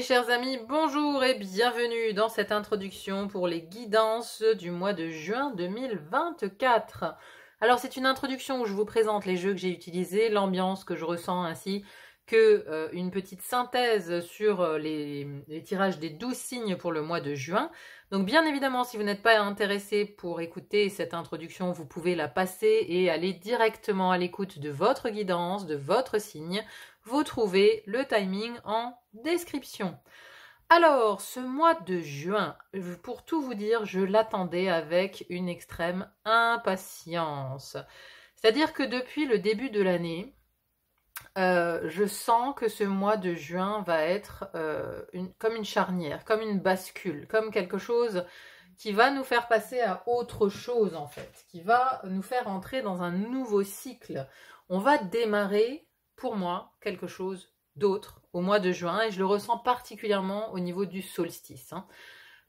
Mes chers amis, bonjour et bienvenue dans cette introduction pour les guidances du mois de juin 2024. Alors c'est une introduction où je vous présente les jeux que j'ai utilisés, l'ambiance que je ressens ainsi que une petite synthèse sur les tirages des 12 signes pour le mois de juin. Donc bien évidemment, si vous n'êtes pas intéressé pour écouter cette introduction, vous pouvez la passer et aller directement à l'écoute de votre guidance, de votre signe. Vous trouvez le timing en description. Alors, ce mois de juin, pour tout vous dire, je l'attendais avec une extrême impatience. C'est-à-dire que depuis le début de l'année, je sens que ce mois de juin va être comme une charnière, comme une bascule, comme quelque chose qui va nous faire passer à autre chose en fait, qui va nous faire entrer dans un nouveau cycle. On va démarrer, pour moi, quelque chose d'autre au mois de juin, et je le ressens particulièrement au niveau du solstice.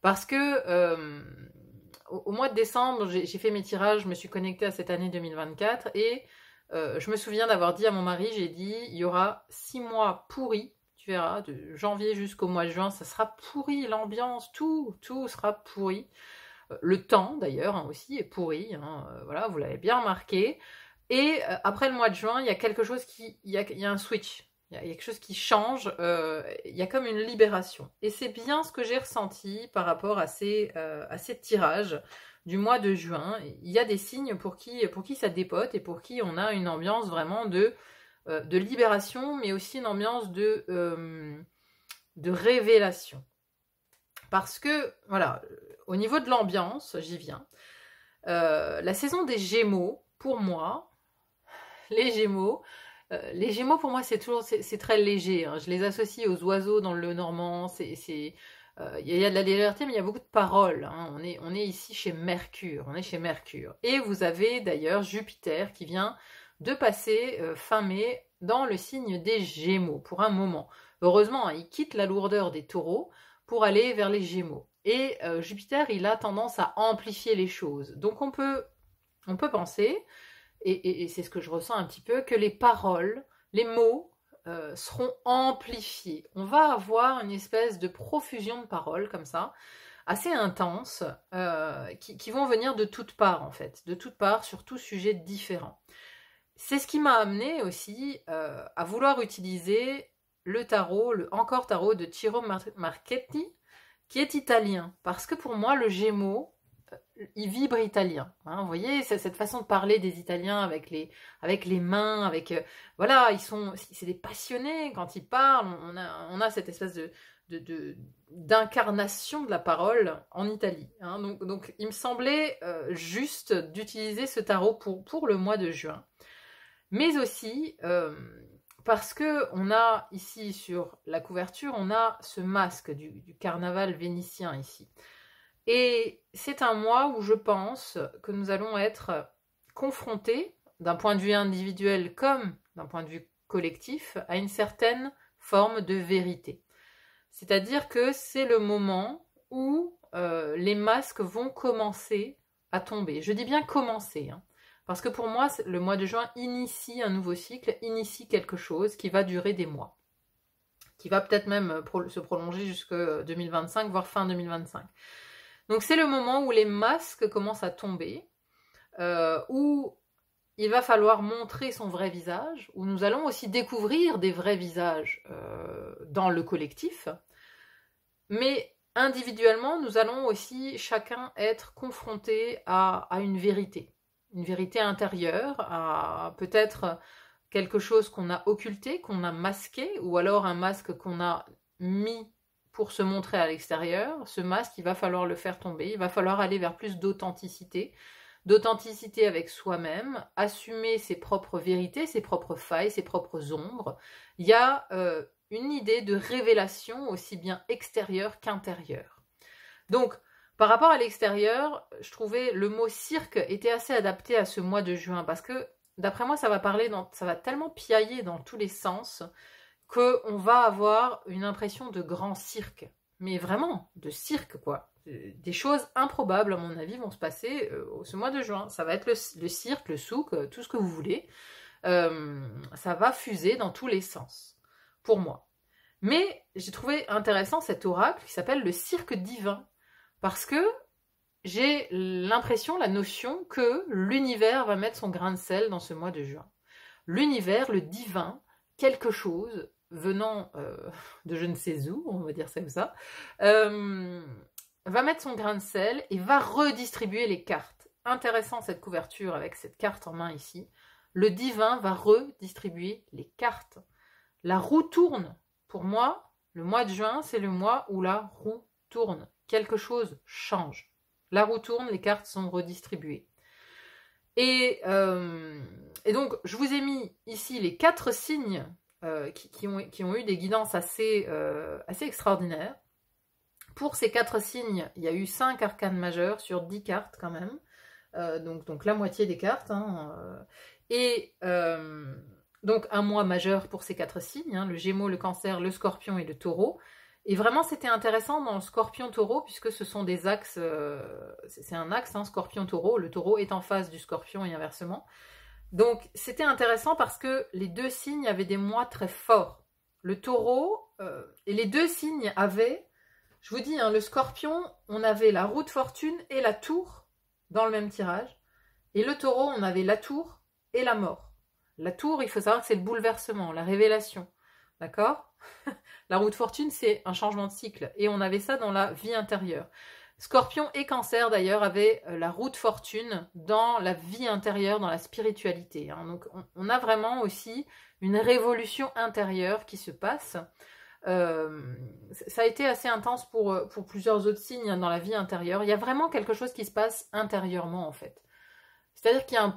Parce que au mois de décembre, j'ai fait mes tirages, je me suis connectée à cette année 2024, et je me souviens d'avoir dit à mon mari, j'ai dit, il y aura 6 mois pourris, tu verras, de janvier jusqu'au mois de juin, ça sera pourri, l'ambiance, tout sera pourri. Le temps, d'ailleurs, aussi, est pourri, voilà, vous l'avez bien remarqué. Et après le mois de juin, il y a quelque chose il y a un switch, il y a quelque chose qui change, il y a comme une libération. Et c'est bien ce que j'ai ressenti par rapport à ces tirages du mois de juin. Il y a des signes pour qui ça dépote et pour qui on a une ambiance vraiment de libération, mais aussi une ambiance de révélation. Parce que, voilà, au niveau de l'ambiance, j'y viens, la saison des Gémeaux, pour moi, les Gémeaux pour moi c'est très léger, je les associe aux oiseaux dans le Normand, il y a de la légèreté mais il y a beaucoup de paroles, on est ici chez Mercure, et vous avez d'ailleurs Jupiter qui vient de passer fin mai dans le signe des Gémeaux pour un moment. Heureusement, il quitte la lourdeur des Taureaux pour aller vers les Gémeaux, et Jupiter il a tendance à amplifier les choses, donc on peut penser, et c'est ce que je ressens un petit peu, que les paroles, les mots seront amplifiés. On va avoir une espèce de profusion de paroles comme ça, assez intense, qui vont venir de toutes parts en fait, de toutes parts sur tout sujet différent. C'est ce qui m'a amené aussi à vouloir utiliser le tarot, le Encore Tarot de Ciro Marchetti, qui est italien, parce que pour moi le Gémeaux, il vibre italien, vous voyez, c'est cette façon de parler des Italiens avec les mains, voilà, c'est des passionnés quand ils parlent, on a cette espèce d'incarnation de la parole en Italie, donc il me semblait juste d'utiliser ce tarot pour le mois de juin, mais aussi parce que on a ici sur la couverture, on a ce masque du carnaval vénitien ici. Et c'est un mois où je pense que nous allons être confrontés, d'un point de vue individuel comme d'un point de vue collectif, à une certaine forme de vérité. C'est-à-dire que c'est le moment où les masques vont commencer à tomber. Je dis bien commencer, parce que pour moi, le mois de juin initie un nouveau cycle, initie quelque chose qui va durer des mois, qui va peut-être même se prolonger jusqu'en 2025, voire fin 2025. Donc c'est le moment où les masques commencent à tomber, où il va falloir montrer son vrai visage, où nous allons aussi découvrir des vrais visages dans le collectif, mais individuellement, nous allons aussi chacun être confrontés à une vérité intérieure, à peut-être quelque chose qu'on a occulté, qu'on a masqué, ou alors un masque qu'on a mis pour se montrer à l'extérieur. Ce masque, il va falloir le faire tomber, il va falloir aller vers plus d'authenticité avec soi-même, assumer ses propres vérités, ses propres failles, ses propres ombres. Il y a une idée de révélation aussi bien extérieure qu'intérieure. Donc, par rapport à l'extérieur, je trouvais le mot cirque était assez adapté à ce mois de juin, parce que, d'après moi, ça va tellement piailler dans tous les sens, qu'on va avoir une impression de grand cirque. Mais vraiment, de cirque, quoi. Des choses improbables, à mon avis, vont se passer ce mois de juin. Ça va être le cirque, le souk, tout ce que vous voulez. Ça va fuser dans tous les sens, pour moi. Mais j'ai trouvé intéressant cet oracle qui s'appelle le cirque divin, parce que j'ai l'impression, la notion que l'univers va mettre son grain de sel dans ce mois de juin. L'univers, le divin, quelque chose venant de je ne sais où, on va dire ça comme ça, va mettre son grain de sel et va redistribuer les cartes. Intéressant cette couverture avec cette carte en main ici. Le divin va redistribuer les cartes. La roue tourne. Pour moi, le mois de juin, c'est le mois où la roue tourne. Quelque chose change. La roue tourne, les cartes sont redistribuées. Et donc, je vous ai mis ici les 4 signes qui ont eu des guidances assez extraordinaires. Pour ces 4 signes, il y a eu 5 arcanes majeures sur 10 cartes quand même. Donc la moitié des cartes. Donc un mois majeur pour ces 4 signes, le Gémeaux, le Cancer, le Scorpion et le Taureau. Et vraiment, c'était intéressant dans le Scorpion-Taureau, puisque ce sont des axes, c'est un axe, Scorpion-Taureau, le Taureau est en face du Scorpion et inversement. Donc, c'était intéressant parce que les 2 signes avaient des mois très forts. Le Taureau, et les 2 signes avaient, je vous dis, le Scorpion, on avait la roue de fortune et la tour dans le même tirage. Et le Taureau, on avait la tour et la mort. La tour, il faut savoir que c'est le bouleversement, la révélation. D'accord ? La roue de fortune, c'est un changement de cycle. Et on avait ça dans la vie intérieure. Scorpion et Cancer, d'ailleurs, avaient la roue de fortune dans la vie intérieure, dans la spiritualité. Donc, on a vraiment aussi une révolution intérieure qui se passe. Ça a été assez intense pour plusieurs autres signes dans la vie intérieure. Il y a vraiment quelque chose qui se passe intérieurement, en fait. C'est-à-dire qu'il y a un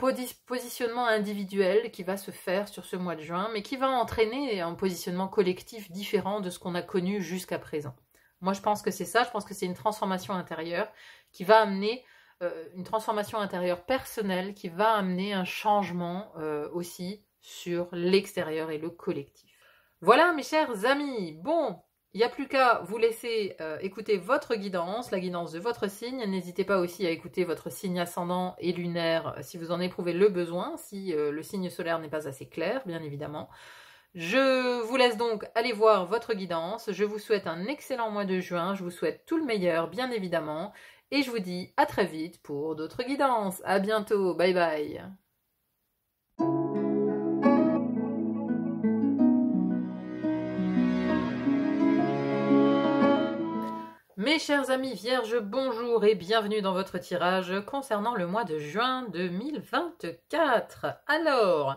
positionnement individuel qui va se faire sur ce mois de juin, mais qui va entraîner un positionnement collectif différent de ce qu'on a connu jusqu'à présent. Moi, je pense que c'est ça, je pense que c'est une transformation intérieure qui va amener une transformation intérieure personnelle, qui va amener un changement aussi sur l'extérieur et le collectif. Voilà, mes chers amis. Bon, il n'y a plus qu'à vous laisser écouter votre guidance, la guidance de votre signe. N'hésitez pas aussi à écouter votre signe ascendant et lunaire si vous en éprouvez le besoin, si le signe solaire n'est pas assez clair, bien évidemment. Je vous laisse donc aller voir votre guidance. Je vous souhaite un excellent mois de juin. Je vous souhaite tout le meilleur, bien évidemment. Et je vous dis à très vite pour d'autres guidances. À bientôt. Bye bye. Mes chers amis vierges, bonjour et bienvenue dans votre tirage concernant le mois de juin 2024. Alors,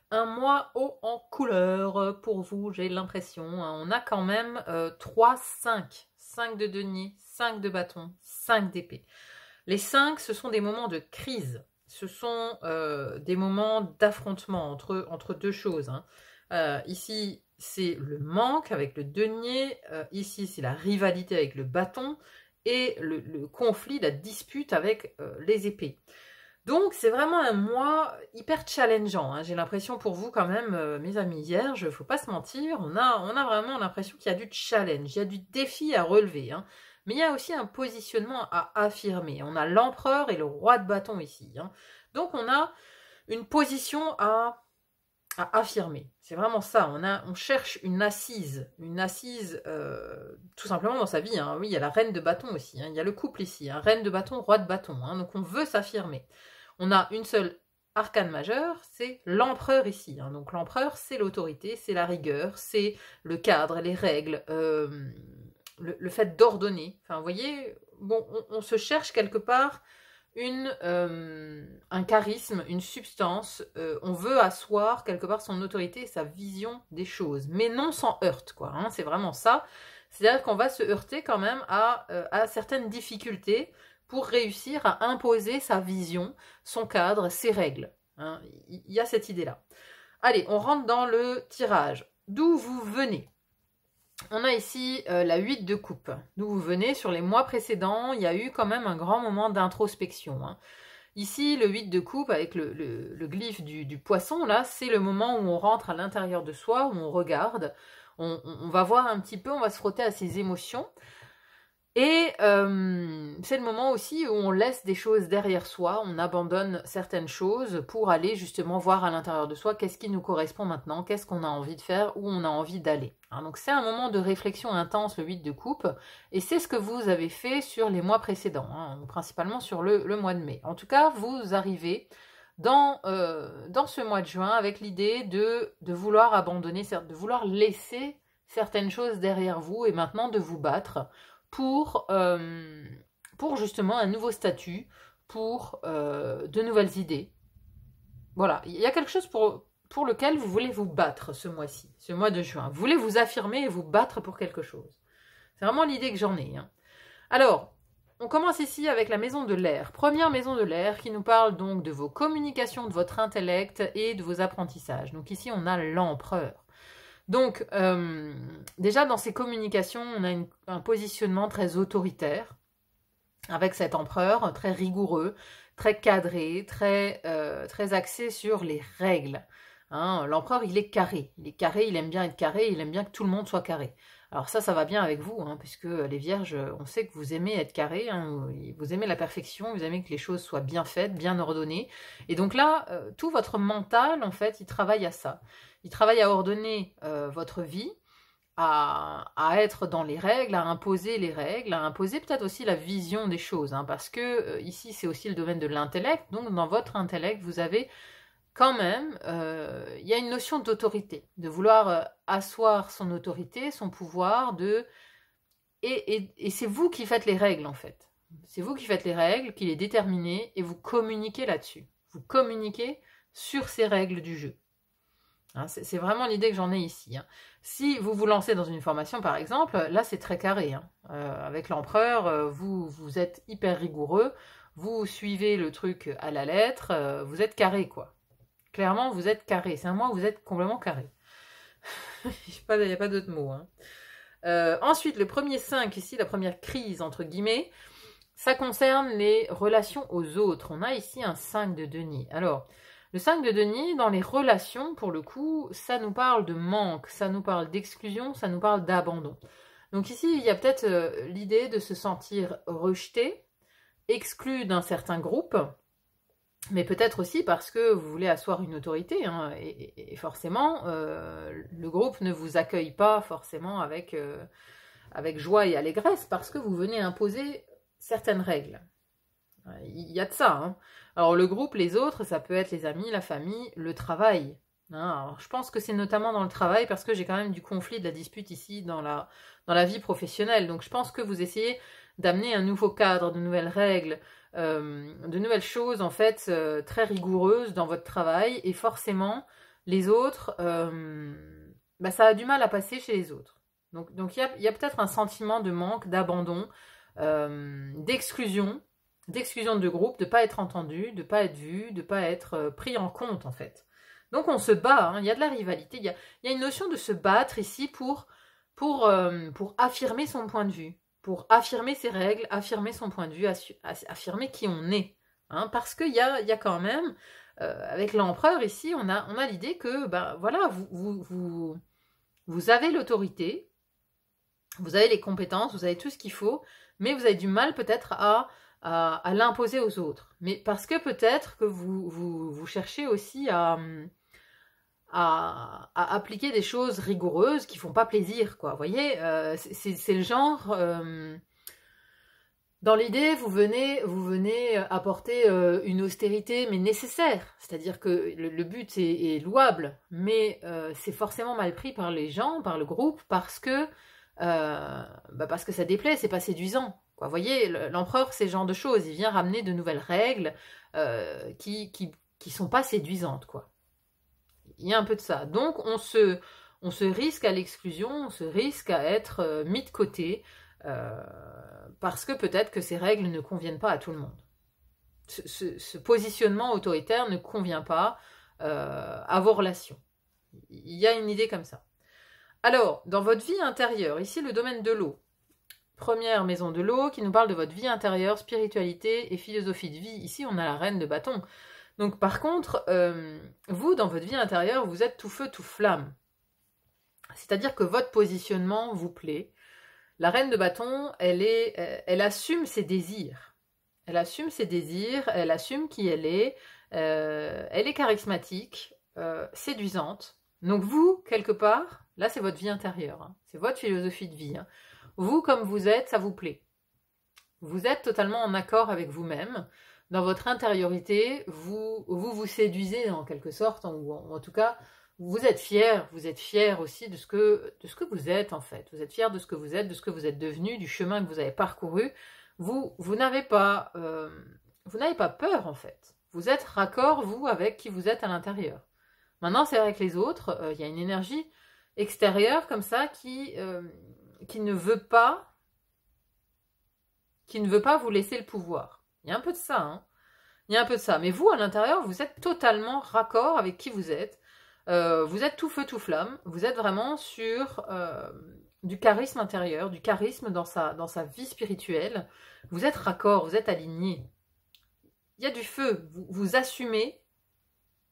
un mois haut en couleur pour vous, j'ai l'impression. On a quand même 3, 5. 5 de denier, 5 de bâton, 5 d'épée. Les 5, ce sont des moments de crise. Ce sont des moments d'affrontement entre deux choses. Ici, c'est le manque avec le denier. Ici, c'est la rivalité avec le bâton. Et le conflit, la dispute avec les épées. Donc, c'est vraiment un mois hyper challengeant. J'ai l'impression pour vous quand même, mes amis vierges, faut pas se mentir, on a vraiment l'impression qu'il y a du challenge, il y a du défi à relever. Mais il y a aussi un positionnement à affirmer. On a l'empereur et le roi de bâton ici. Donc, on a une position à affirmer. C'est vraiment ça. On cherche une assise tout simplement dans sa vie. Oui, il y a la reine de bâton aussi. Il y a le couple ici. Reine de bâton, roi de bâton. Donc, on veut s'affirmer. On a une seule arcane majeure, c'est l'empereur ici. Donc l'empereur, c'est l'autorité, c'est la rigueur, c'est le cadre, les règles, le fait d'ordonner. Enfin, vous voyez, bon, on se cherche quelque part un charisme, une substance. On veut asseoir quelque part son autorité et sa vision des choses, mais non sans heurte, quoi. C'est vraiment ça. C'est-à-dire qu'on va se heurter quand même à certaines difficultés pour réussir à imposer sa vision, son cadre, ses règles. Il y a cette idée-là. Allez, on rentre dans le tirage. D'où vous venez? On a ici la 8 de coupe. D'où vous venez? Sur les mois précédents, il y a eu quand même un grand moment d'introspection. Ici, le 8 de coupe, avec le glyphe du poisson, là, c'est le moment où on rentre à l'intérieur de soi, où on regarde, on va voir un petit peu, on va se frotter à ses émotions. Et c'est le moment aussi où on laisse des choses derrière soi, on abandonne certaines choses pour aller justement voir à l'intérieur de soi qu'est-ce qui nous correspond maintenant, qu'est-ce qu'on a envie de faire, où on a envie d'aller. Hein, donc c'est un moment de réflexion intense, le 8 de coupe, et c'est ce que vous avez fait sur les mois précédents, hein, principalement sur le mois de mai. En tout cas, vous arrivez dans ce mois de juin avec l'idée de vouloir abandonner, de vouloir laisser certaines choses derrière vous et maintenant de vous battre pour justement un nouveau statut, pour de nouvelles idées. Voilà, il y a quelque chose pour lequel vous voulez vous battre ce mois-ci, ce mois de juin. Vous voulez vous affirmer et vous battre pour quelque chose. C'est vraiment l'idée que j'en ai. Hein. Alors, on commence ici avec la maison de l'air. Première maison de l'air qui nous parle donc de vos communications, de votre intellect et de vos apprentissages. Donc ici, on a l'empereur. Donc, déjà dans ces communications, on a un positionnement très autoritaire, avec cet empereur très rigoureux, très cadré, très axé sur les règles. Hein, l'empereur, il est carré, il aime bien être carré, il aime bien que tout le monde soit carré. Alors ça va bien avec vous, hein, puisque les vierges, on sait que vous aimez être carré, hein, vous aimez la perfection, vous aimez que les choses soient bien faites, bien ordonnées. Et donc là, tout votre mental, en fait, il travaille à ça. Il travaille à ordonner votre vie, à être dans les règles, à imposer les règles, à imposer peut-être aussi la vision des choses, hein, parce que ici, c'est aussi le domaine de l'intellect. Donc dans votre intellect, vous avez quand même, il y a une notion d'autorité, de vouloir asseoir son autorité, son pouvoir, et c'est vous qui faites les règles en fait. C'est vous qui faites les règles, qui les déterminez, et vous communiquez là-dessus. Vous communiquez sur ces règles du jeu. Hein, c'est vraiment l'idée que j'en ai ici. Hein. Si vous vous lancez dans une formation par exemple, là c'est très carré. Hein. Avec l'empereur, vous êtes hyper rigoureux, vous suivez le truc à la lettre, vous êtes carré quoi. Clairement, vous êtes carré. C'est un mois où vous êtes complètement carré. Il n'y a pas d'autre mot. Hein. Ensuite, le premier 5, ici, la première crise, entre guillemets, ça concerne les relations aux autres. On a ici un 5 de denier. Alors, le 5 de denier, dans les relations, pour le coup, ça nous parle de manque, ça nous parle d'exclusion, ça nous parle d'abandon. Donc ici, il y a peut-être l'idée de se sentir rejeté, exclu d'un certain groupe, mais peut-être aussi parce que vous voulez asseoir une autorité, hein, et forcément, le groupe ne vous accueille pas forcément avec joie et allégresse, parce que vous venez imposer certaines règles. Il y a de ça. Hein. Alors le groupe, les autres, ça peut être les amis, la famille, le travail. Hein. Alors, je pense que c'est notamment dans le travail, parce que j'ai quand même du conflit, de la dispute ici dans la vie professionnelle. Donc je pense que vous essayez d'amener un nouveau cadre, de nouvelles règles, de nouvelles choses en fait très rigoureuses dans votre travail, et forcément les autres ça a du mal à passer chez les autres, donc il y a peut-être un sentiment de manque, d'abandon, d'exclusion de groupe, de pas être entendu, de pas être vu, de pas être pris en compte en fait. Donc on se bat, hein, il y a de la rivalité, il y a une notion de se battre ici pour affirmer son point de vue, pour affirmer ses règles, affirmer son point de vue, affirmer qui on est. Hein, parce qu'il y a quand même, avec l'empereur ici, on a l'idée que voilà, vous avez l'autorité, vous avez les compétences, vous avez tout ce qu'il faut, mais vous avez du mal peut-être à l'imposer aux autres. Mais parce que peut-être que vous cherchez aussi à appliquer des choses rigoureuses qui font pas plaisir, quoi. Vous voyez, c'est le genre, dans l'idée, vous venez apporter une austérité, mais nécessaire. C'est-à-dire que le but est louable, mais c'est forcément mal pris par les gens, par le groupe, parce que ça déplaît, c'est pas séduisant. Quoi. Vous voyez, l'empereur, c'est ce genre de choses. Il vient ramener de nouvelles règles qui sont pas séduisantes, quoi. Il y a un peu de ça. Donc, on se risque à l'exclusion, on se risque à être mis de côté, parce que peut-être que ces règles ne conviennent pas à tout le monde. Ce positionnement autoritaire ne convient pas à vos relations. Il y a une idée comme ça. Alors, dans votre vie intérieure, ici le domaine de l'eau. Première maison de l'eau qui nous parle de votre vie intérieure, spiritualité et philosophie de vie. Ici, on a la reine de bâton. Donc par contre, vous, dans votre vie intérieure, vous êtes tout feu, tout flamme. C'est-à-dire que votre positionnement vous plaît. La reine de bâton, elle assume ses désirs. Elle assume ses désirs, elle assume qui elle est charismatique, séduisante. Donc vous, quelque part, là c'est votre vie intérieure, hein. C'est votre philosophie de vie, hein. Vous, comme vous êtes, ça vous plaît. Vous êtes totalement en accord avec vous-même. Dans votre intériorité, vous séduisez en quelque sorte, ou en tout cas, vous êtes fier aussi de ce que vous êtes en fait. Vous êtes fier de ce que vous êtes, de ce que vous êtes devenu, du chemin que vous avez parcouru. Vous n'avez pas peur en fait. Vous êtes raccord, vous, avec qui vous êtes à l'intérieur. Maintenant, c'est vrai que les autres, il y a une énergie extérieure comme ça qui ne veut pas vous laisser le pouvoir. Il y a un peu de ça, hein. Il y a un peu de ça. Mais vous, à l'intérieur, vous êtes totalement raccord avec qui vous êtes. Vous êtes tout feu, tout flamme. Vous êtes vraiment sur du charisme intérieur, du charisme dans sa vie spirituelle. Vous êtes raccord, vous êtes aligné. Il y a du feu. Vous assumez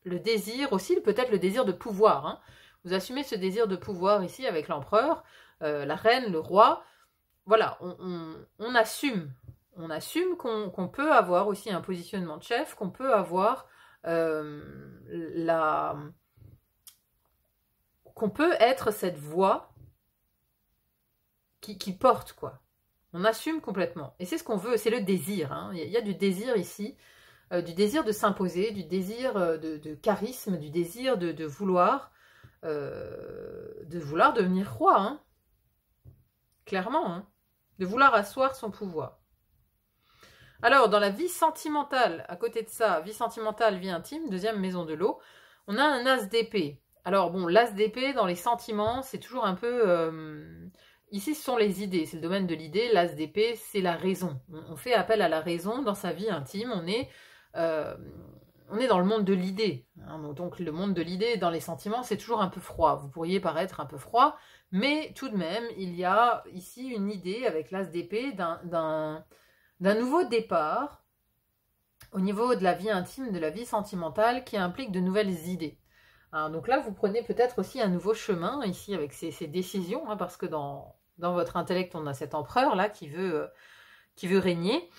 le désir, aussi peut-être le désir de pouvoir, hein. Vous assumez ce désir de pouvoir ici avec l'empereur, la reine, le roi. Voilà, on assume. On assume qu'on peut avoir aussi un positionnement de chef, qu'on peut avoir qu'on peut être cette voix qui porte, quoi. On assume complètement. Et c'est ce qu'on veut, c'est le désir, hein. Il y a du désir ici, du désir de s'imposer, du désir de charisme, du désir de vouloir devenir roi, hein. Clairement, hein. De vouloir asseoir son pouvoir. Alors, dans la vie sentimentale, à côté de ça, vie sentimentale, vie intime, deuxième maison de l'eau, on a un as d'épée. Alors bon, l'as d'épée, dans les sentiments, c'est toujours un peu... Ici, ce sont les idées, c'est le domaine de l'idée. L'as d'épée, c'est la raison. On fait appel à la raison dans sa vie intime. On est dans le monde de l'idée, hein. Donc le monde de l'idée, dans les sentiments, c'est toujours un peu froid. Vous pourriez paraître un peu froid, mais tout de même, il y a ici une idée, avec l'as d'épée, d'un nouveau départ au niveau de la vie intime, de la vie sentimentale, qui implique de nouvelles idées. Hein, donc là, vous prenez peut-être aussi un nouveau chemin, ici, avec ces décisions, hein, parce que dans votre intellect, on a cet empereur, là, qui veut régner.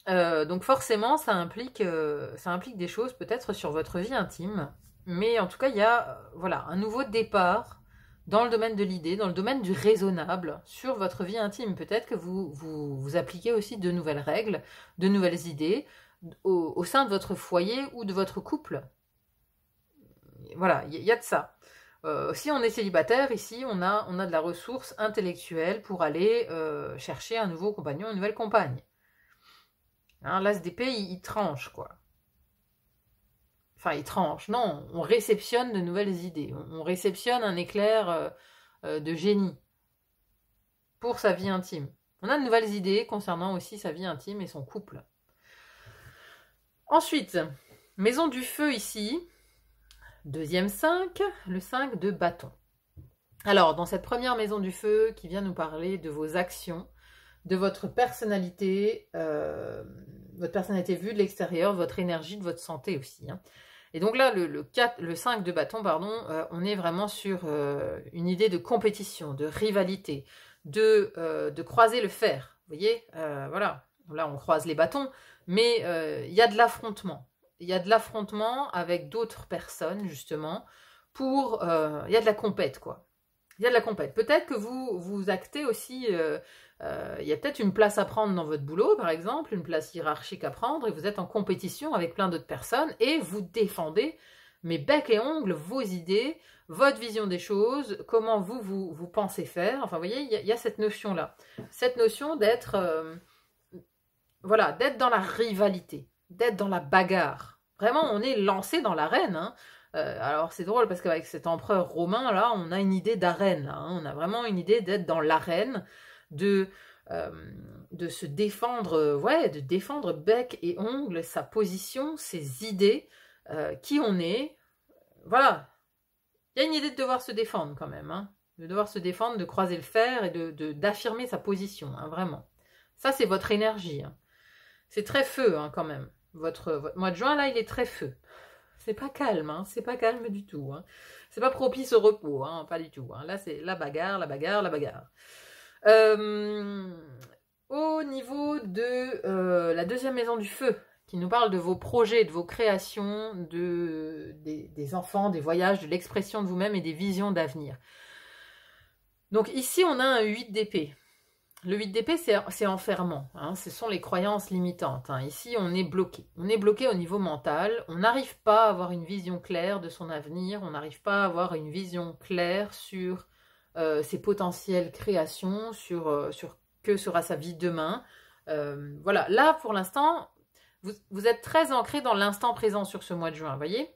Donc forcément, ça implique des choses, peut-être, sur votre vie intime. Mais en tout cas, il y a voilà, un nouveau départ dans le domaine de l'idée, dans le domaine du raisonnable, sur votre vie intime. Peut-être que vous appliquez aussi de nouvelles règles, de nouvelles idées au sein de votre foyer ou de votre couple. Voilà, il y a de ça. Si on est célibataire, ici, on a de la ressource intellectuelle pour aller chercher un nouveau compagnon, une nouvelle compagne. Hein, l'as d'épée, il tranche, quoi. Enfin, il tranche, non, on réceptionne de nouvelles idées. On réceptionne un éclair de génie pour sa vie intime. On a de nouvelles idées concernant aussi sa vie intime et son couple. Ensuite, maison du feu ici, deuxième 5, le 5 de bâton. Alors, dans cette première maison du feu qui vient nous parler de vos actions, de votre personnalité vue de l'extérieur, votre énergie, de votre santé aussi, hein. Et donc là, le 5 de bâton, pardon, on est vraiment sur une idée de compétition, de rivalité, de croiser le fer. Vous voyez, voilà, là on croise les bâtons, mais il y a de l'affrontement. Il y a de l'affrontement avec d'autres personnes, justement, il y a de la compète, quoi. Il y a de la compète. Peut-être que vous actez aussi... il y a peut-être une place à prendre dans votre boulot, par exemple, une place hiérarchique à prendre, et vous êtes en compétition avec plein d'autres personnes, et vous défendez, mais bec et ongles, vos idées, votre vision des choses, comment vous pensez faire. Enfin, vous voyez, il y a cette notion-là. Cette notion d'être d'être dans la rivalité, d'être dans la bagarre. Vraiment, on est lancé dans l'arène, hein. Alors c'est drôle parce qu'avec cet empereur romain là, on a une idée d'arène, hein. On a vraiment une idée d'être dans l'arène, de se défendre, de défendre bec et ongles sa position, ses idées, qui on est. Voilà, il y a une idée de devoir se défendre quand même, hein. De devoir se défendre, de croiser le fer et d'affirmer sa position, hein, vraiment. Ça c'est votre énergie, hein. C'est très feu, hein, quand même. Votre mois de juin là, il est très feu. C'est pas calme, hein, c'est pas calme du tout, hein. C'est pas propice au repos, hein, pas du tout, hein. Là, c'est la bagarre, la bagarre, la bagarre. Au niveau de la deuxième maison du feu, qui nous parle de vos projets, de vos créations, des enfants, des voyages, de l'expression de vous-même et des visions d'avenir. Donc ici, on a un 8 d'épée. Le 8 d'épée, c'est enfermant. Hein, ce sont les croyances limitantes. Hein. Ici, on est bloqué. On est bloqué au niveau mental. On n'arrive pas à avoir une vision claire de son avenir. On n'arrive pas à avoir une vision claire sur ses potentielles créations, sur que sera sa vie demain. Voilà. Là, pour l'instant, vous êtes très ancré dans l'instant présent sur ce mois de juin. Vous voyez ?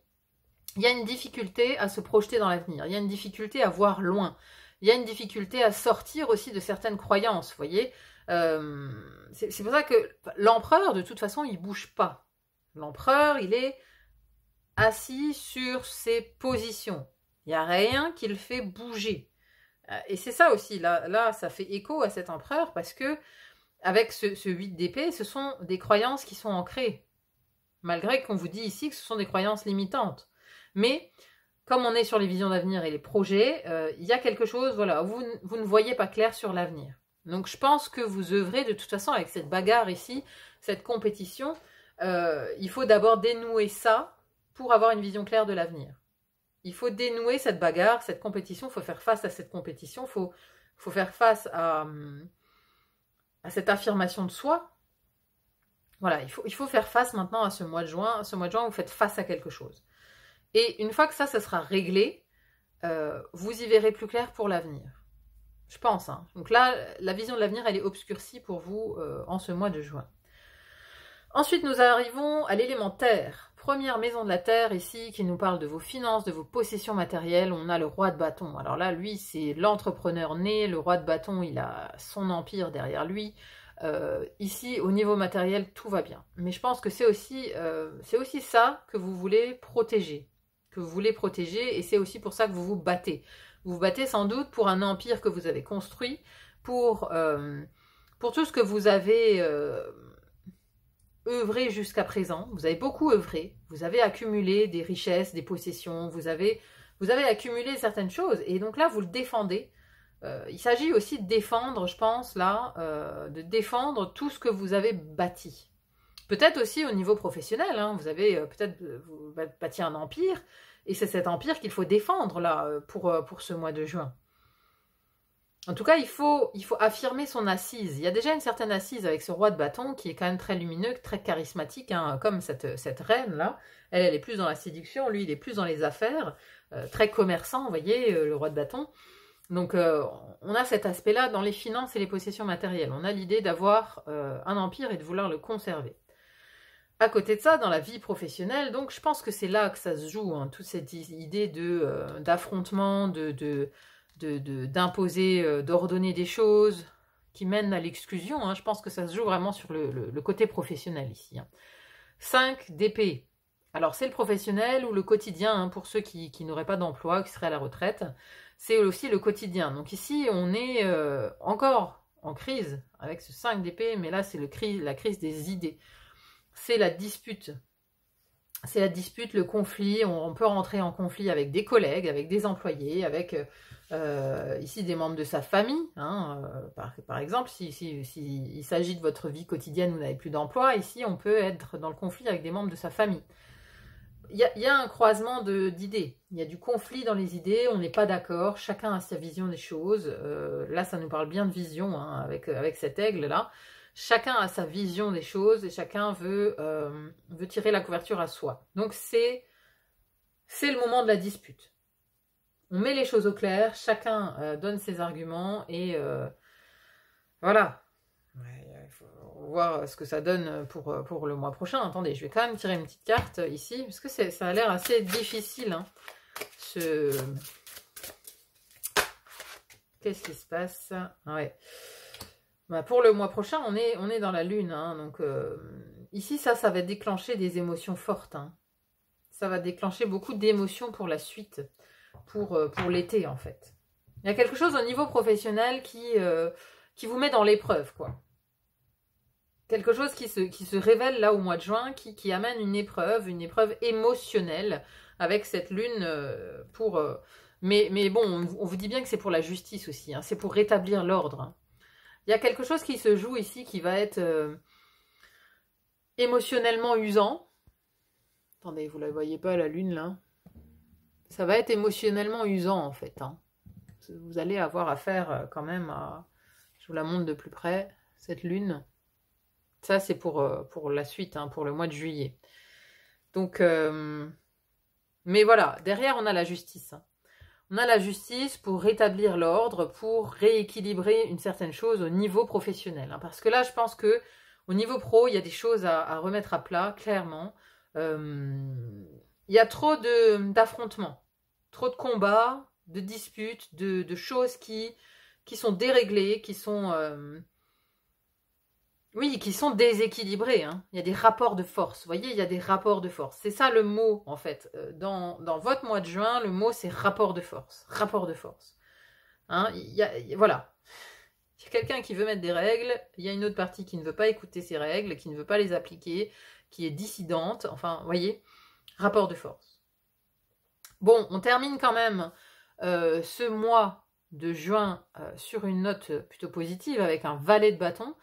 Il y a une difficulté à se projeter dans l'avenir. Il y a une difficulté à voir loin. Il y a une difficulté à sortir aussi de certaines croyances, vous voyez. C'est pour ça que l'empereur, de toute façon, il ne bouge pas. L'empereur, il est assis sur ses positions. Il n'y a rien qui le fait bouger. Et c'est ça aussi, là, ça fait écho à cet empereur, parce que avec ce 8 d'épée, ce sont des croyances qui sont ancrées. Malgré qu'on vous dit ici que ce sont des croyances limitantes. Mais comme on est sur les visions d'avenir et les projets, il y a quelque chose, voilà, vous ne voyez pas clair sur l'avenir. Donc je pense que vous œuvrez de toute façon avec cette bagarre ici, cette compétition. Il faut d'abord dénouer ça pour avoir une vision claire de l'avenir. Il faut dénouer cette bagarre, cette compétition, il faut faire face à cette compétition, il faut faire face à cette affirmation de soi. Voilà, il faut faire face maintenant à ce mois de juin. Ce mois de juin, vous faites face à quelque chose. Et une fois que ça sera réglé, vous y verrez plus clair pour l'avenir. Je pense. Hein. Donc là, la vision de l'avenir, elle est obscurcie pour vous en ce mois de juin. Ensuite, nous arrivons à l'élément terre. Première maison de la terre ici, qui nous parle de vos finances, de vos possessions matérielles. On a le roi de bâton. Alors là, lui, c'est l'entrepreneur né. Le roi de bâton, il a son empire derrière lui. Ici, au niveau matériel, tout va bien. Mais je pense que c'est aussi ça que vous voulez protéger. Et c'est aussi pour ça que vous vous battez. Vous vous battez sans doute pour un empire que vous avez construit, pour tout ce que vous avez œuvré jusqu'à présent. Vous avez beaucoup œuvré, vous avez accumulé des richesses, des possessions, vous avez accumulé certaines choses, et donc là, vous le défendez. Il s'agit aussi de défendre, je pense, là, de défendre tout ce que vous avez bâti. Peut-être aussi au niveau professionnel, hein, vous avez peut-être bâti un empire, et c'est cet empire qu'il faut défendre là pour ce mois de juin. En tout cas, il faut affirmer son assise. Il y a déjà une certaine assise avec ce roi de bâton qui est quand même très lumineux, très charismatique, hein, comme cette reine-là. Elle est plus dans la séduction, lui, il est plus dans les affaires, très commerçant, vous voyez, le roi de bâton. Donc, on a cet aspect-là dans les finances et les possessions matérielles. On a l'idée d'avoir un empire et de vouloir le conserver. À côté de ça, dans la vie professionnelle, donc je pense que c'est là que ça se joue, hein, toute cette idée d'affrontement, d'imposer, d'ordonner des choses qui mènent à l'exclusion. Hein. Je pense que ça se joue vraiment sur le côté professionnel ici. Hein. 5 d'épée. Alors c'est le professionnel ou le quotidien, hein, pour ceux qui n'auraient pas d'emploi, qui seraient à la retraite. C'est aussi le quotidien. Donc ici, on est encore en crise avec ce 5 d'épée, mais là c'est la crise des idées. C'est la dispute. C'est la dispute, le conflit. On peut rentrer en conflit avec des collègues, avec des employés, avec ici des membres de sa famille. Hein, par exemple, s'il s'agit de votre vie quotidienne, vous n'avez plus d'emploi. Ici, on peut être dans le conflit avec des membres de sa famille. Il y a un croisement d'idées. Il y a du conflit dans les idées. On n'est pas d'accord. Chacun a sa vision des choses. Là, ça nous parle bien de vision, hein, avec cet aigle-là. Chacun a sa vision des choses et chacun veut tirer la couverture à soi. Donc c'est le moment de la dispute. On met les choses au clair, chacun donne ses arguments et voilà. Il faut voir ce que ça donne pour le mois prochain. Attendez, je vais quand même tirer une petite carte ici parce que ça a l'air assez difficile. Hein, Qu'est-ce qui se passe? Ouais. Bah pour le mois prochain, on est dans la lune, hein, donc ici, ça va déclencher des émotions fortes. Hein. Ça va déclencher beaucoup d'émotions pour la suite, pour l'été, en fait. Il y a quelque chose au niveau professionnel qui vous met dans l'épreuve, quoi. Quelque chose qui se révèle là au mois de juin, qui amène une épreuve émotionnelle avec cette lune mais bon, on vous dit bien que c'est pour la justice aussi, hein, c'est pour rétablir l'ordre. Hein. Il y a quelque chose qui se joue ici qui va être émotionnellement usant. Attendez, vous la voyez pas la lune là? Ça va être émotionnellement usant en fait. Hein. Vous allez avoir affaire quand même à... Je vous la montre de plus près, cette lune. Ça c'est pour la suite, hein, pour le mois de juillet. Donc, mais voilà, derrière on a la justice. Hein. On a la justice pour rétablir l'ordre, pour rééquilibrer une certaine chose au niveau professionnel. Hein. Parce que là, je pense que au niveau pro, il y a des choses à remettre à plat, clairement. Il y a trop d'affrontements, trop de combats, de disputes, de choses qui sont déréglées, qui sont... Oui, qui sont déséquilibrés. Hein. Il y a des rapports de force. Vous voyez, il y a des rapports de force. C'est ça le mot, en fait. Dans votre mois de juin, le mot, c'est rapport de force. Rapport de force. Hein, voilà. Il y a quelqu'un qui veut mettre des règles. Il y a une autre partie qui ne veut pas écouter ces règles, qui ne veut pas les appliquer, qui est dissidente. Enfin, vous voyez, rapport de force. Bon, on termine quand même ce mois de juin sur une note plutôt positive avec un valet de bâton.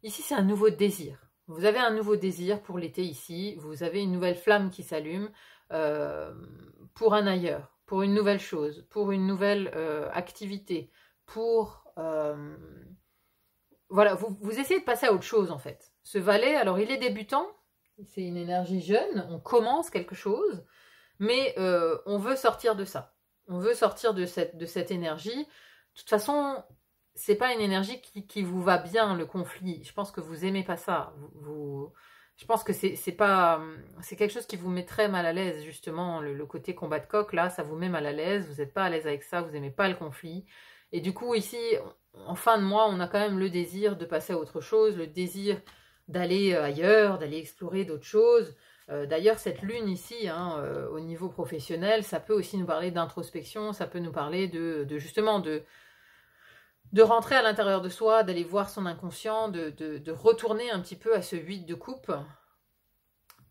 Ici, c'est un nouveau désir. Vous avez un nouveau désir pour l'été ici. Vous avez une nouvelle flamme qui s'allume pour un ailleurs, pour une nouvelle chose, pour une nouvelle activité, pour... voilà, vous essayez de passer à autre chose en fait. Ce valet, alors il est débutant, c'est une énergie jeune, on commence quelque chose, mais on veut sortir de ça. On veut sortir de cette énergie. De toute façon... c'est pas une énergie qui vous va bien, le conflit. Je pense que vous aimez pas ça. Je pense que c'est quelque chose qui vous met très mal à l'aise, justement. Le côté combat de coq, là, ça vous met mal à l'aise. Vous n'êtes pas à l'aise avec ça, vous aimez pas le conflit. Et du coup, ici, en fin de mois, on a quand même le désir de passer à autre chose, le désir d'aller ailleurs, d'aller explorer d'autres choses. D'ailleurs, cette lune ici, hein, au niveau professionnel, ça peut aussi nous parler d'introspection, ça peut nous parler justement de rentrer à l'intérieur de soi, d'aller voir son inconscient, de retourner un petit peu à ce 8 de coupe,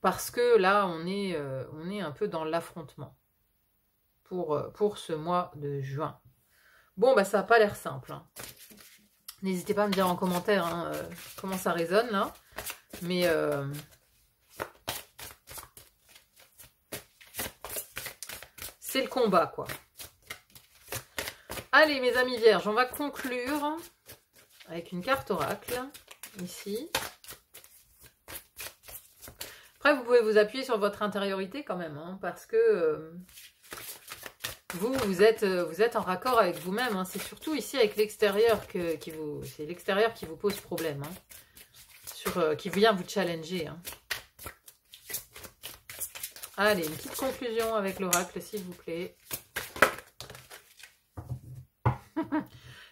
parce que là, on est un peu dans l'affrontement pour ce mois de juin. Bon, bah ça n'a pas l'air simple. Hein. N'hésitez pas à me dire en commentaire hein, comment ça résonne, là. Mais... c'est le combat, quoi. Allez, mes amis vierges, on va conclure avec une carte oracle, ici. Après, vous pouvez vous appuyer sur votre intériorité quand même, hein, parce que vous êtes en raccord avec vous-même. Hein. C'est surtout ici avec l'extérieur c'est l'extérieur qui vous pose problème, hein, qui vient vous challenger. Hein. Allez, une petite conclusion avec l'oracle, s'il vous plaît.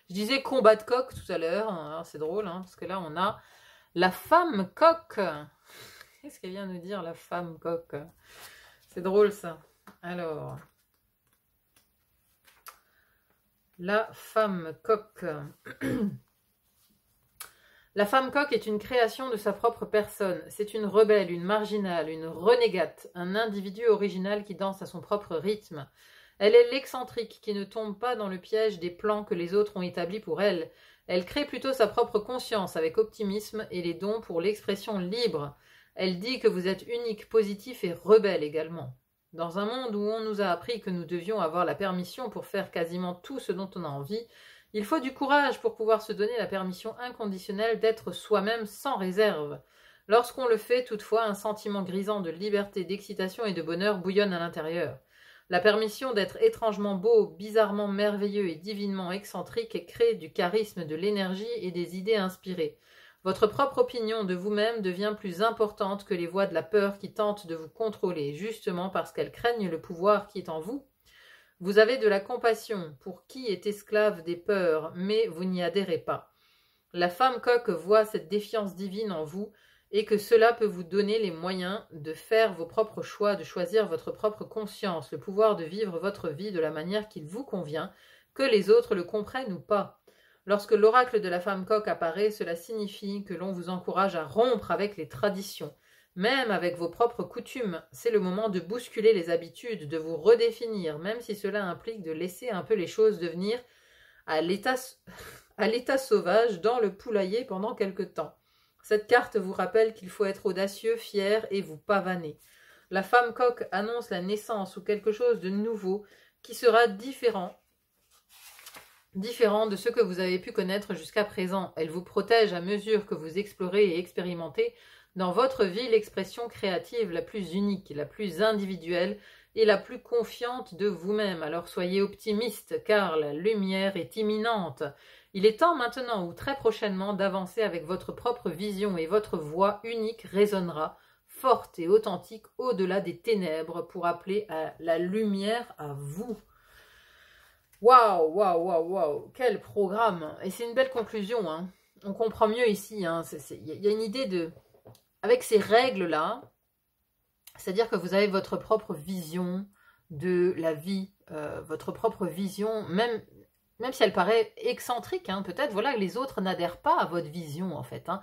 Je disais combat de coq tout à l'heure, c'est drôle, hein, parce que là on a la femme coq. Qu'est-ce qu'elle vient nous dire, la femme coq? C'est drôle ça. Alors, la femme coq. La femme coq est une création de sa propre personne. C'est une rebelle, une marginale, une renégate, un individu original qui danse à son propre rythme. Elle est l'excentrique qui ne tombe pas dans le piège des plans que les autres ont établis pour elle. Elle crée plutôt sa propre conscience avec optimisme et les dons pour l'expression libre. Elle dit que vous êtes unique, positif et rebelle également. Dans un monde où on nous a appris que nous devions avoir la permission pour faire quasiment tout ce dont on a envie, il faut du courage pour pouvoir se donner la permission inconditionnelle d'être soi-même sans réserve. Lorsqu'on le fait, toutefois, un sentiment grisant de liberté, d'excitation et de bonheur bouillonne à l'intérieur. La permission d'être étrangement beau, bizarrement merveilleux et divinement excentrique crée du charisme, de l'énergie et des idées inspirées. Votre propre opinion de vous-même devient plus importante que les voix de la peur qui tentent de vous contrôler, justement parce qu'elles craignent le pouvoir qui est en vous. Vous avez de la compassion pour qui est esclave des peurs, mais vous n'y adhérez pas. La femme coq voit cette défiance divine en vous et que cela peut vous donner les moyens de faire vos propres choix, de choisir votre propre conscience, le pouvoir de vivre votre vie de la manière qu'il vous convient, que les autres le comprennent ou pas. Lorsque l'oracle de la femme coq apparaît, cela signifie que l'on vous encourage à rompre avec les traditions, même avec vos propres coutumes. C'est le moment de bousculer les habitudes, de vous redéfinir, même si cela implique de laisser un peu les choses devenir à l'état à l'état sauvage dans le poulailler pendant quelque temps. Cette carte vous rappelle qu'il faut être audacieux, fier et vous pavaner. La femme coq annonce la naissance ou quelque chose de nouveau qui sera différent de ce que vous avez pu connaître jusqu'à présent. Elle vous protège à mesure que vous explorez et expérimentez dans votre vie l'expression créative la plus unique, la plus individuelle et la plus confiante de vous-même. Alors soyez optimiste car la lumière est imminente. Il est temps maintenant ou très prochainement d'avancer avec votre propre vision et votre voix unique résonnera, forte et authentique au-delà des ténèbres pour appeler à la lumière à vous. Waouh, waouh, waouh, waouh, quel programme! Et c'est une belle conclusion, hein. On comprend mieux ici, hein. Y a une idée de... Avec ces règles-là, c'est-à-dire que vous avez votre propre vision de la vie, votre propre vision, même si elle paraît excentrique, hein, peut-être, voilà, les autres n'adhèrent pas à votre vision, en fait, hein.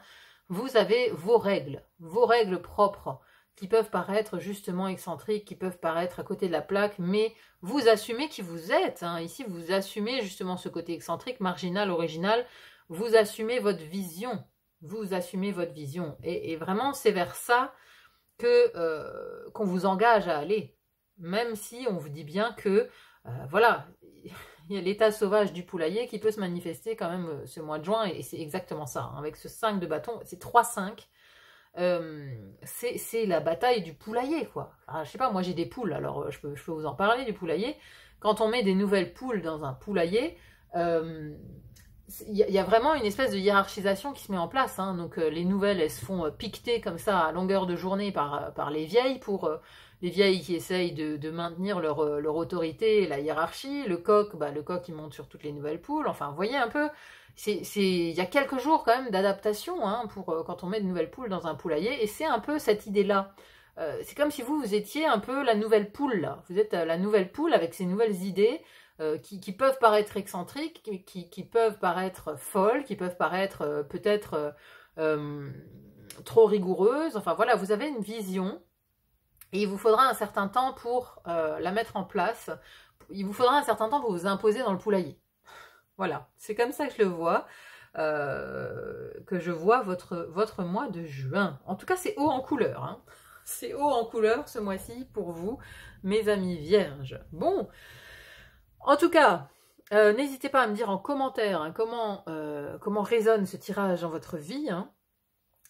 Vous avez vos règles propres, qui peuvent paraître justement excentriques, qui peuvent paraître à côté de la plaque, mais vous assumez qui vous êtes, hein. Ici, vous assumez justement ce côté excentrique, marginal, original, vous assumez votre vision, et vraiment, c'est vers ça qu'on vous engage à aller, même si on vous dit bien que, voilà, il y a l'état sauvage du poulailler qui peut se manifester quand même ce mois de juin, et c'est exactement ça, hein. Avec ce 5 de bâton, c'est 3-5, c'est la bataille du poulailler, quoi. Enfin, je sais pas, moi j'ai des poules, alors je peux vous en parler du poulailler. Quand on met des nouvelles poules dans un poulailler, y a vraiment une espèce de hiérarchisation qui se met en place, hein. Donc les nouvelles, elles se font piqueter comme ça à longueur de journée par les vieilles, pour les vieilles qui essayent de maintenir leur autorité et la hiérarchie. Le coq il monte sur toutes les nouvelles poules. Enfin, vous voyez un peu, il y a quelques jours quand même d'adaptation, hein, pour quand on met de nouvelles poules dans un poulailler, et c'est un peu cette idée-là. C'est comme si vous étiez un peu la nouvelle poule, là. Vous êtes la nouvelle poule avec ces nouvelles idées, qui peuvent paraître excentriques, qui peuvent paraître folles, qui peuvent paraître peut-être trop rigoureuses. Enfin voilà, vous avez une vision et il vous faudra un certain temps pour la mettre en place. Il vous faudra un certain temps pour vous imposer dans le poulailler. Voilà, c'est comme ça que je le vois, votre mois de juin. En tout cas, c'est haut en couleur, hein. C'est haut en couleur ce mois-ci pour vous, mes amis vierges. Bon, en tout cas, n'hésitez pas à me dire en commentaire, hein, comment résonne ce tirage dans votre vie, hein.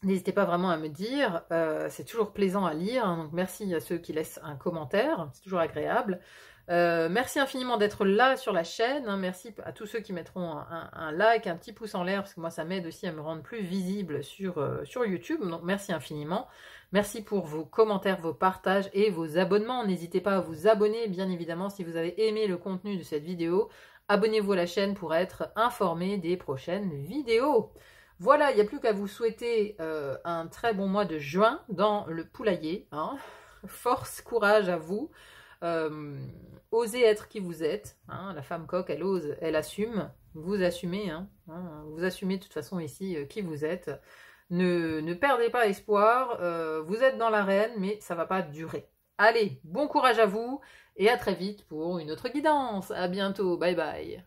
N'hésitez pas vraiment à me dire, c'est toujours plaisant à lire, hein, donc merci à ceux qui laissent un commentaire, c'est toujours agréable. Merci infiniment d'être là sur la chaîne, hein, merci à tous ceux qui mettront un like, un petit pouce en l'air, parce que moi ça m'aide aussi à me rendre plus visible sur YouTube, donc merci infiniment. Merci pour vos commentaires, vos partages et vos abonnements. N'hésitez pas à vous abonner, bien évidemment, si vous avez aimé le contenu de cette vidéo. Abonnez-vous à la chaîne pour être informé des prochaines vidéos. Voilà, il n'y a plus qu'à vous souhaiter un très bon mois de juin dans le poulailler, hein. Force, courage à vous. Osez être qui vous êtes, hein. La femme coq, elle ose, elle assume. Vous assumez, hein. Vous assumez de toute façon ici qui vous êtes. Ne perdez pas espoir, vous êtes dans l'arène, mais ça ne va pas durer. Allez, bon courage à vous, et à très vite pour une autre guidance. À bientôt, bye bye.